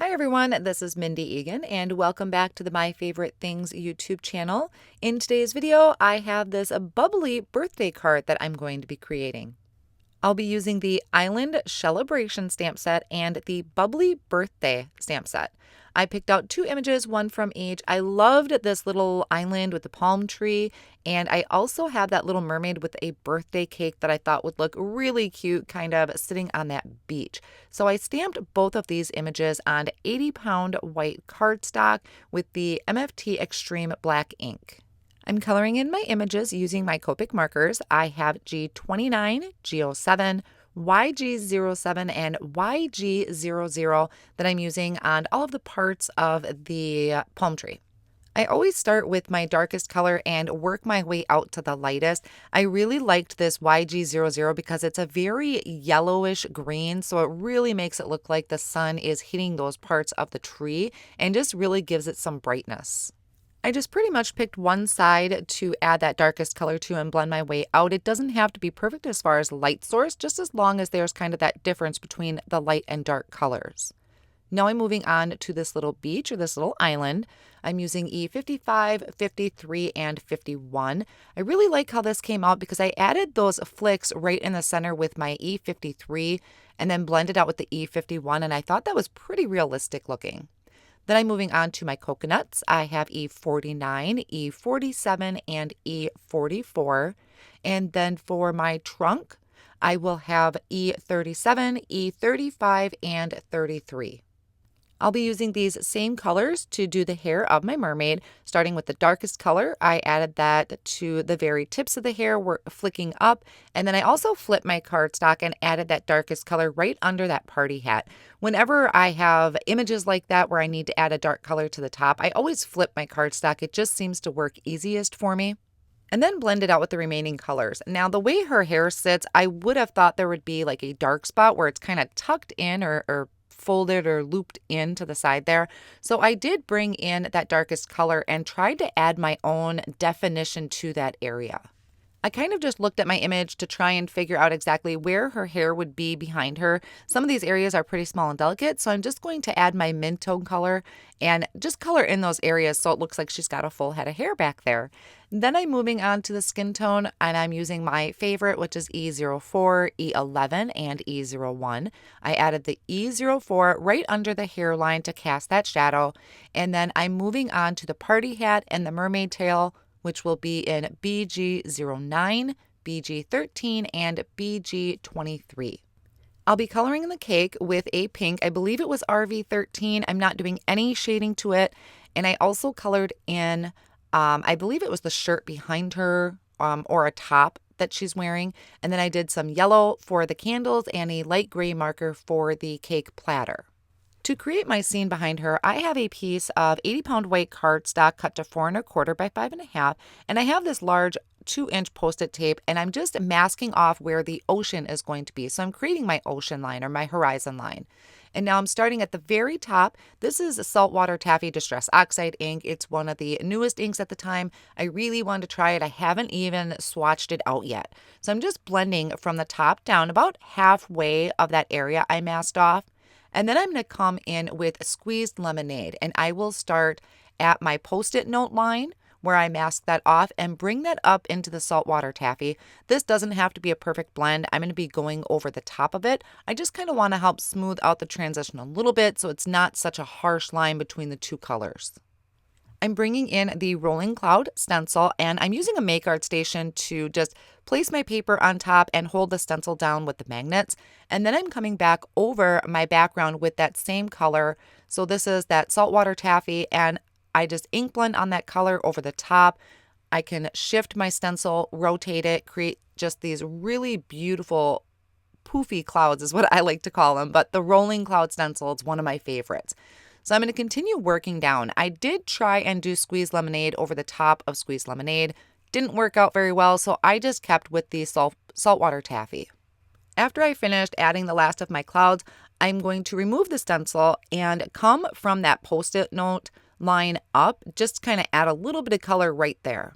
Hi everyone, this is Mindy Eggen and welcome back to the My Favorite Things YouTube channel. In today's video, I have this Bubbly birthday card that I'm going to be creating. I'll be using the Island Celebration stamp set and the Bubbly Birthday stamp set. I picked out two images, one from each. I loved this little island with the palm tree, and I also have that little mermaid with a birthday cake that I thought would look really cute, kind of sitting on that beach. So I stamped both of these images on 80-pound white cardstock with the MFT Extreme Black ink. I'm coloring in my images using my Copic markers. I have G29, G07, YG07, and YG00 that I'm using on all of the parts of the palm tree. I always start with my darkest color and work my way out to the lightest. I really liked this YG00 because it's a very yellowish green, so it really makes it look like the sun is hitting those parts of the tree and just really gives it some brightness. I just pretty much picked one side to add that darkest color to and blend my way out. It doesn't have to be perfect as far as light source, just as long as there's kind of that difference between the light and dark colors. Now I'm moving on to this little beach or this little island. I'm using E55, 53, and 51. I really like how this came out because I added those flicks right in the center with my E53 and then blended out with the E51, and I thought that was pretty realistic looking. Then I'm moving on to my coconuts. I have E49, E47, and E44. And then for my trunk, I will have E37, E35, and 33. I'll be using these same colors to do the hair of my mermaid, starting with the darkest color. I added that to the very tips of the hair, we're flicking up, and then I also flipped my cardstock and added that darkest color right under that party hat. Whenever I have images like that where I need to add a dark color to the top, I always flip my cardstock. It just seems to work easiest for me. And then blend it out with the remaining colors. Now, the way her hair sits, I would have thought there would be like a dark spot where it's kind of tucked in or folded or looped into the side there. So I did bring in that darkest color and tried to add my own definition to that area. I kind of just looked at my image to try and figure out exactly where her hair would be behind her. Some of these areas are pretty small and delicate, so I'm just going to add my mint tone color and just color in those areas so it looks like she's got a full head of hair back there. Then I'm moving on to the skin tone, and I'm using my favorite, which is E04, E11, and E01. I added the E04 right under the hairline to cast that shadow, and then I'm moving on to the party hat and the mermaid tail, which will be in BG09, BG13, and BG23. I'll be coloring the cake with a pink. I believe it was RV13. I'm not doing any shading to it. And I also colored in, I believe it was the shirt behind her or a top that she's wearing. And then I did some yellow for the candles and a light gray marker for the cake platter. To create my scene behind her, I have a piece of 80-pound white cardstock cut to 4 1/4 by 5 1/2, and I have this large 2-inch Post-it tape, and I'm just masking off where the ocean is going to be. So I'm creating my ocean line or my horizon line. And now I'm starting at the very top. This is a Saltwater Taffy Distress Oxide ink. It's one of the newest inks at the time. I really wanted to try it. I haven't even swatched it out yet. So I'm just blending from the top down about halfway of that area I masked off. And then I'm going to come in with squeezed lemonade, and I will start at my Post-it note line where I mask that off and bring that up into the saltwater taffy. This doesn't have to be a perfect blend. I'm going to be going over the top of it. I just kind of want to help smooth out the transition a little bit so it's not such a harsh line between the two colors. I'm bringing in the Rolling Cloud stencil, and I'm using a Make Art Station to just place my paper on top and hold the stencil down with the magnets. And then I'm coming back over my background with that same color. So this is that saltwater taffy, and I just ink blend on that color over the top. I can shift my stencil, rotate it, create just these really beautiful poofy clouds is what I like to call them. But the Rolling Cloud stencil is one of my favorites. So I'm going to continue working down. I did try and do squeezed lemonade over the top of squeezed lemonade. Didn't work out very well, so I just kept with the saltwater taffy. After I finished adding the last of my clouds, I'm going to remove the stencil and come from that Post-it note line up, just kind of add a little bit of color right there.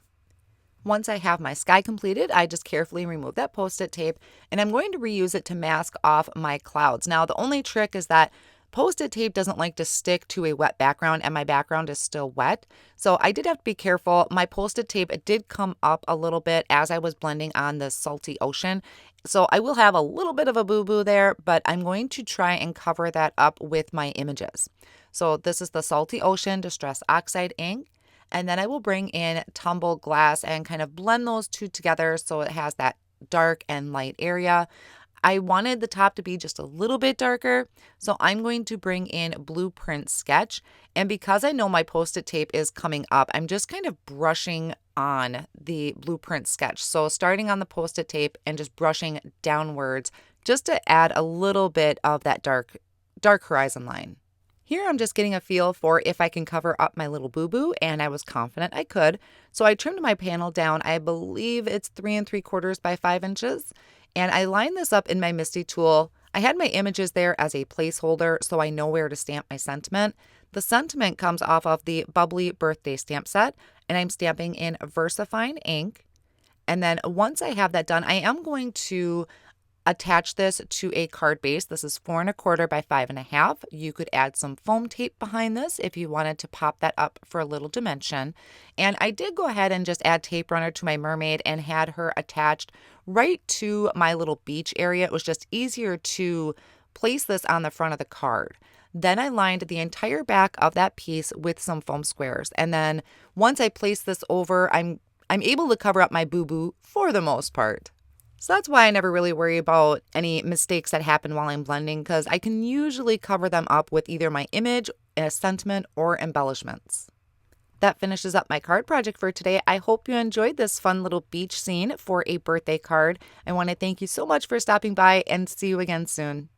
Once I have my sky completed, I just carefully remove that Post-it tape, and I'm going to reuse it to mask off my clouds. Now, the only trick is that Post-it tape doesn't like to stick to a wet background, and my background is still wet. So I did have to be careful. My Post-it tape, it did come up a little bit as I was blending on the salty ocean. So I will have a little bit of a boo-boo there, but I'm going to try and cover that up with my images. So this is the Salty Ocean Distress Oxide ink. And then I will bring in Tumble Glass and kind of blend those two together so it has that dark and light area. I wanted the top to be just a little bit darker, so I'm going to bring in Blueprint Sketch. And because I know my Post-it tape is coming up, I'm just kind of brushing on the Blueprint Sketch. So starting on the Post-it tape and just brushing downwards just to add a little bit of that dark horizon line. Here I'm just getting a feel for if I can cover up my little boo-boo, and I was confident I could. So I trimmed my panel down. I believe it's 3 3/4 by 5 inches. And I lined this up in my Misty tool. I had my images there as a placeholder so I know where to stamp my sentiment. The sentiment comes off of the Bubbly birthday stamp set, and I'm stamping in VersaFine ink. And then once I have that done, I am going to attach this to a card base. This is 4 1/4 by 5 1/2. You could add some foam tape behind this if you wanted to pop that up for a little dimension. And I did go ahead and just add tape runner to my mermaid and had her attached right to my little beach area. It was just easier to place this on the front of the card. Then I lined the entire back of that piece with some foam squares. And then once I place this over, I'm able to cover up my boo-boo for the most part. So that's why I never really worry about any mistakes that happen while I'm blending, because I can usually cover them up with either my image, a sentiment, or embellishments. That finishes up my card project for today. I hope you enjoyed this fun little beach scene for a birthday card. I want to thank you so much for stopping by and see you again soon.